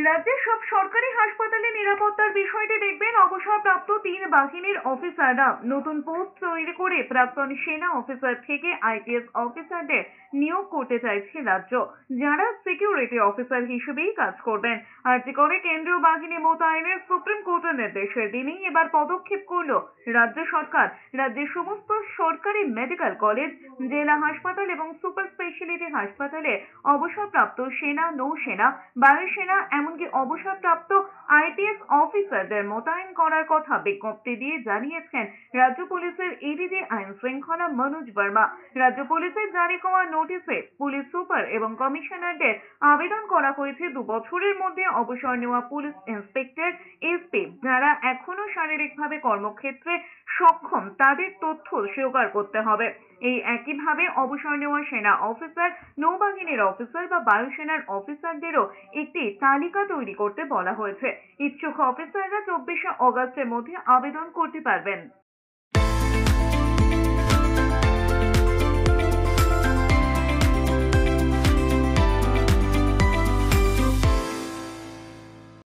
রাজ্যের সব সরকারি হাসপাতালে নিরাপত্তার বিষয়টি দেখবেন অবসরপ্রাপ্ত 3 বাহিনীর অফিসাররা। নতুন পোস্ট তৈরি করে প্রাক্তন সেনা অফিসার থেকে আইপিএস অফিসারদের নিয়োগ করতে চাইছে রাজ্য, যারা সিকিউরিটি অফিসার হিসেবেই কাজ করবেন। আর্জি করে কেন্দ্রীয় বাহিনী মোতায়েনের সুপ্রিম কোর্টের নির্দেশের দিনেই এবার পদক্ষেপ করল রাজ্য সরকার। রাজ্যের সমস্ত সরকারি মেডিকেল কলেজ, জেলা হাসপাতাল এবং সুপার স্পেশালিটি হাসপাতালে অবসরপ্রাপ্ত সেনা, নৌসেনা, বায়ুসেনা এমনকি অবসরপ্রাপ্ত আইপিএস অফিসারদের মোতায়েন করার কথা বিজ্ঞপ্তি দিয়ে জানিয়েছেন রাজ্য পুলিশের এডিজি আইন শৃঙ্খলা মনোজ বর্মা। রাজ্য পুলিশের জারি করা নোটিশে পুলিশ সুপার এবং কমিশনারদের আবেদন করা হয়েছে 2 বছরের মধ্যে অবসর নেওয়া পুলিশ ইন্সপেক্টর, এসপি যারা এখনো শারীরিকভাবে কর্মক্ষেত্রে সক্ষম তাদের তথ্য স্বীকার করতে হবে। এই একইভাবে অবসর নেওয়া সেনা অফিসার, নৌবাহিনীর অফিসার বা বায়ুসেনার অফিসারদেরও একটি তালিকা তৈরি করতে বলা হয়েছে। ইচ্ছুক অফিসাররা 24শে অগস্টের মধ্যে আবেদন করতে পারবেন।